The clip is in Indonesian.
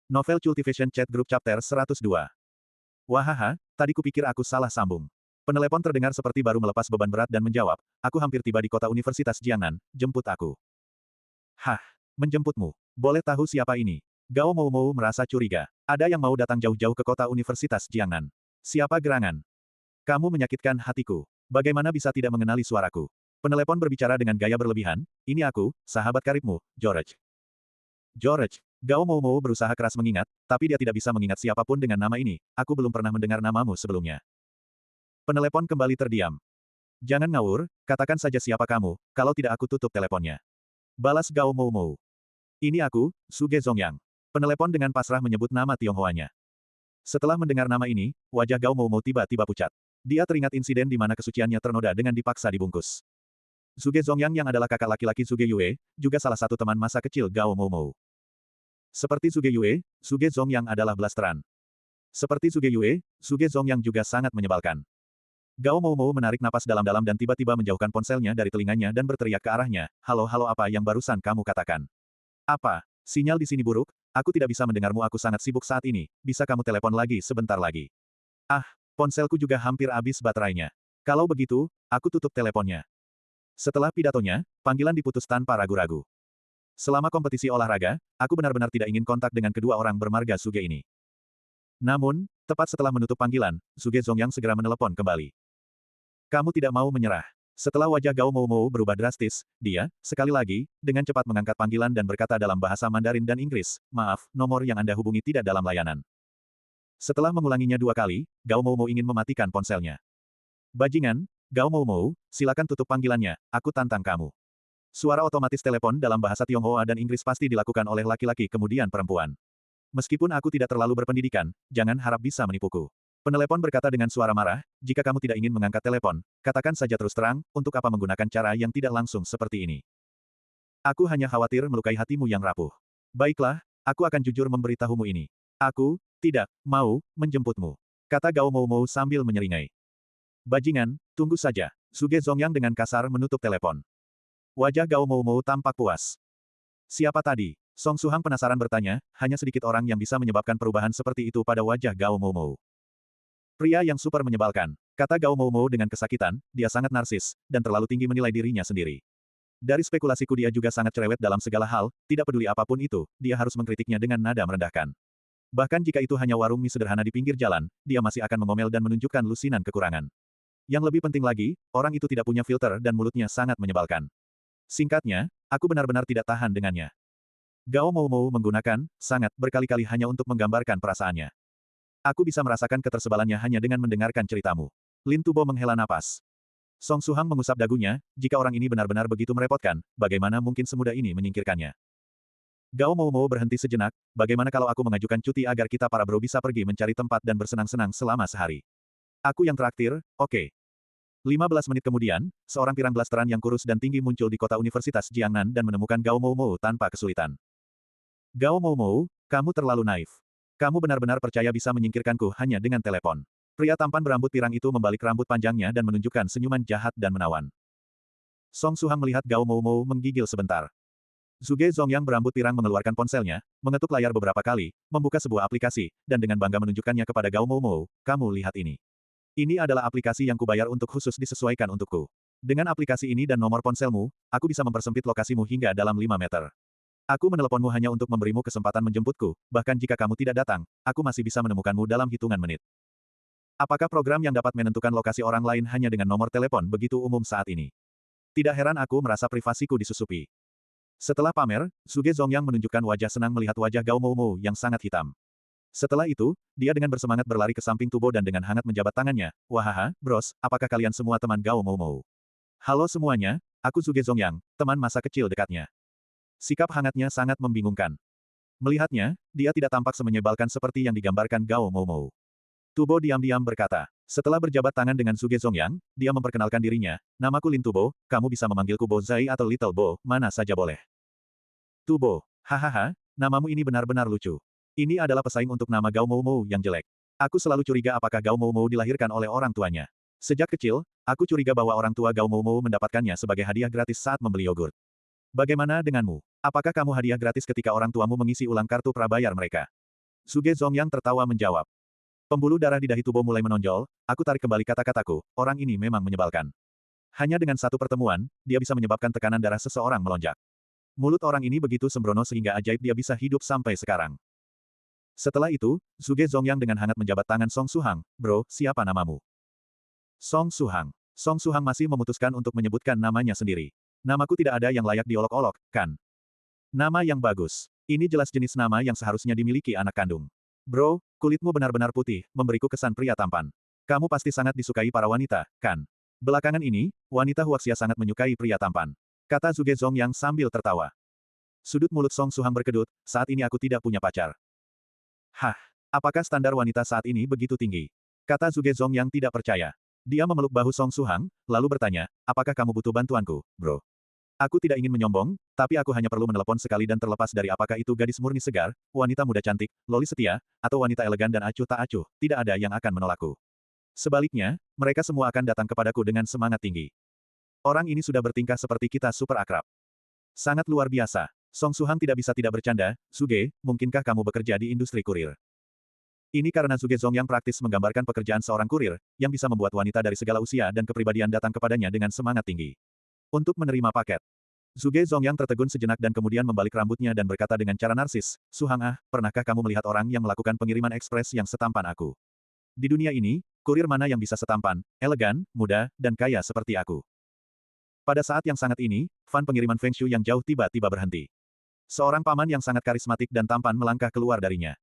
Novel Cultivation Chat Group Chapter 102. Wahaha, tadi kupikir aku salah sambung. Penelepon terdengar seperti baru melepas beban berat dan menjawab, aku hampir tiba di kota Universitas Jiangnan, jemput aku. Hah, menjemputmu? Boleh tahu siapa ini? Gao Moumou merasa curiga. Ada yang mau datang jauh-jauh ke kota Universitas Jiangnan. Siapa gerangan? Kamu menyakitkan hatiku. Bagaimana bisa tidak mengenali suaraku? Penelepon berbicara dengan gaya berlebihan, ini aku, sahabat karibmu, George. George. Gao Moumou berusaha keras mengingat, tapi dia tidak bisa mengingat siapapun dengan nama ini, aku belum pernah mendengar namamu sebelumnya. Penelepon kembali terdiam. Jangan ngawur, katakan saja siapa kamu, kalau tidak aku tutup teleponnya. Balas Gao Moumou. Ini aku, Suge Zongyang. Penelepon dengan pasrah menyebut nama Tionghoanya. Setelah mendengar nama ini, wajah Gao Moumou tiba-tiba pucat. Dia teringat insiden di mana kesuciannya ternoda dengan dipaksa dibungkus. Suge Zongyang yang adalah kakak laki-laki Suge Yue, juga salah satu teman masa kecil Gao Moumou. Seperti Suge Yue, Suge Zongyang adalah blasteran. Seperti Suge Yue, Suge Zongyang juga sangat menyebalkan. Gao Moumou menarik napas dalam-dalam dan tiba-tiba menjauhkan ponselnya dari telinganya dan berteriak ke arahnya, halo apa yang barusan kamu katakan? Apa? Sinyal di sini buruk, aku tidak bisa mendengarmu aku sangat sibuk saat ini, bisa kamu telepon lagi sebentar lagi. Ah, ponselku juga hampir habis baterainya. Kalau begitu, aku tutup teleponnya. Setelah pidatonya, panggilan diputus tanpa ragu-ragu. Selama kompetisi olahraga, aku benar-benar tidak ingin kontak dengan kedua orang bermarga Suge ini. Namun, tepat setelah menutup panggilan, Suge Zongyang segera menelepon kembali. Kamu tidak mau menyerah. Setelah wajah Gao Moumou berubah drastis, dia, sekali lagi, dengan cepat mengangkat panggilan dan berkata dalam bahasa Mandarin dan Inggris, maaf, nomor yang Anda hubungi tidak dalam layanan. Setelah mengulanginya 2 kali, Gao Moumou ingin mematikan ponselnya. Bajingan, Gao Moumou, silakan tutup panggilannya, aku tantang kamu. Suara otomatis telepon dalam bahasa Tionghoa dan Inggris pasti dilakukan oleh laki-laki kemudian perempuan. Meskipun aku tidak terlalu berpendidikan, jangan harap bisa menipuku. Penelepon berkata dengan suara marah, jika kamu tidak ingin mengangkat telepon, katakan saja terus terang, untuk apa menggunakan cara yang tidak langsung seperti ini. Aku hanya khawatir melukai hatimu yang rapuh. Baiklah, aku akan jujur memberitahumu ini. Aku, tidak, mau, menjemputmu. Kata Gao Moumou sambil menyeringai. Bajingan, tunggu saja. Suge Zongyang dengan kasar menutup telepon. Wajah Gao Moumou tampak puas. Siapa tadi? Song Suhang penasaran bertanya, hanya sedikit orang yang bisa menyebabkan perubahan seperti itu pada wajah Gao Moumou. Pria yang super menyebalkan, kata Gao Moumou dengan kesakitan, dia sangat narsis, dan terlalu tinggi menilai dirinya sendiri. Dari spekulasiku dia juga sangat cerewet dalam segala hal, tidak peduli apapun itu, dia harus mengkritiknya dengan nada merendahkan. Bahkan jika itu hanya warung mie sederhana di pinggir jalan, dia masih akan mengomel dan menunjukkan lusinan kekurangan. Yang lebih penting lagi, orang itu tidak punya filter dan mulutnya sangat menyebalkan. Singkatnya, aku benar-benar tidak tahan dengannya. Gao Moumou menggunakan, sangat, berkali-kali hanya untuk menggambarkan perasaannya. Aku bisa merasakan ketersebalannya hanya dengan mendengarkan ceritamu. Lin Tubo menghela napas. Song Suhang mengusap dagunya, jika orang ini benar-benar begitu merepotkan, bagaimana mungkin semudah ini menyingkirkannya? Gao Moumou berhenti sejenak, bagaimana kalau aku mengajukan cuti agar kita para bro bisa pergi mencari tempat dan bersenang-senang selama sehari? Aku yang traktir, oke. 15 menit kemudian, seorang pirang blasteran yang kurus dan tinggi muncul di kota Universitas Jiangnan dan menemukan Gao Moumou tanpa kesulitan. Gao Moumou, kamu terlalu naif. Kamu benar-benar percaya bisa menyingkirkanku hanya dengan telepon. Pria tampan berambut pirang itu membalik rambut panjangnya dan menunjukkan senyuman jahat dan menawan. Song Suhang melihat Gao Moumou menggigil sebentar. Suge Zongyang berambut pirang mengeluarkan ponselnya, mengetuk layar beberapa kali, membuka sebuah aplikasi, dan dengan bangga menunjukkannya kepada Gao Moumou, kamu lihat ini. Ini adalah aplikasi yang kubayar untuk khusus disesuaikan untukku. Dengan aplikasi ini dan nomor ponselmu, aku bisa mempersempit lokasimu hingga dalam 5 meter. Aku meneleponmu hanya untuk memberimu kesempatan menjemputku, bahkan jika kamu tidak datang, aku masih bisa menemukanmu dalam hitungan menit. Apakah program yang dapat menentukan lokasi orang lain hanya dengan nomor telepon begitu umum saat ini? Tidak heran aku merasa privasiku disusupi. Setelah pamer, Suge Zongyang menunjukkan wajah senang melihat wajah Gao Moumou yang sangat hitam. Setelah itu, dia dengan bersemangat berlari ke samping Tubo dan dengan hangat menjabat tangannya. Wahaha, bros, apakah kalian semua teman Gao Moumou? Halo semuanya, aku Suge Zongyang, teman masa kecil dekatnya. Sikap hangatnya sangat membingungkan. Melihatnya, dia tidak tampak semenyebalkan seperti yang digambarkan Gao Moumou. Tubo diam-diam berkata. Setelah berjabat tangan dengan Suge Zongyang, dia memperkenalkan dirinya, namaku Lin Tubo, kamu bisa memanggilku Bo Zai atau Little Bo, mana saja boleh. Tubo, hahaha, namamu ini benar-benar lucu. Ini adalah pesaing untuk nama Gao Moumou yang jelek. Aku selalu curiga apakah Gao Moumou dilahirkan oleh orang tuanya. Sejak kecil, aku curiga bahwa orang tua Gao Moumou mendapatkannya sebagai hadiah gratis saat membeli yogurt. Bagaimana denganmu? Apakah kamu hadiah gratis ketika orang tuamu mengisi ulang kartu prabayar mereka? Suge Zongyang tertawa menjawab. Pembuluh darah di dahi tubuh mulai menonjol, aku tarik kembali kata-kataku, orang ini memang menyebalkan. Hanya dengan satu pertemuan, dia bisa menyebabkan tekanan darah seseorang melonjak. Mulut orang ini begitu sembrono sehingga ajaib dia bisa hidup sampai sekarang. Setelah itu, Suge Zongyang dengan hangat menjabat tangan Song Suhang, bro, siapa namamu? Song Suhang. Song Suhang masih memutuskan untuk menyebutkan namanya sendiri. Namaku tidak ada yang layak diolok-olok, kan? Nama yang bagus. Ini jelas jenis nama yang seharusnya dimiliki anak kandung. Bro, kulitmu benar-benar putih, memberiku kesan pria tampan. Kamu pasti sangat disukai para wanita, kan? Belakangan ini, wanita Huaxia sangat menyukai pria tampan. Kata Suge Zongyang sambil tertawa. Sudut mulut Song Suhang berkedut, saat ini aku tidak punya pacar. Hah, apakah standar wanita saat ini begitu tinggi? Kata Suge Zongyang tidak percaya. Dia memeluk bahu Song Suhang, lalu bertanya, apakah kamu butuh bantuanku, bro? Aku tidak ingin menyombong, tapi aku hanya perlu menelepon sekali dan terlepas dari apakah itu gadis murni segar, wanita muda cantik, loli setia, atau wanita elegan dan acuh tak acuh, tidak ada yang akan menolakku. Sebaliknya, mereka semua akan datang kepadaku dengan semangat tinggi. Orang ini sudah bertingkah seperti kita super akrab. Sangat luar biasa. Song Suhang tidak bisa tidak bercanda, Suge, mungkinkah kamu bekerja di industri kurir? Ini karena Suge Zongyang praktis menggambarkan pekerjaan seorang kurir, yang bisa membuat wanita dari segala usia dan kepribadian datang kepadanya dengan semangat tinggi. Untuk menerima paket. Suge Zongyang tertegun sejenak dan kemudian membalik rambutnya dan berkata dengan cara narsis, Suhang pernahkah kamu melihat orang yang melakukan pengiriman ekspres yang setampan aku? Di dunia ini, kurir mana yang bisa setampan, elegan, muda, dan kaya seperti aku? Pada saat yang sangat ini, fan pengiriman Feng Shui yang jauh tiba-tiba berhenti. Seorang paman yang sangat karismatik dan tampan melangkah keluar darinya.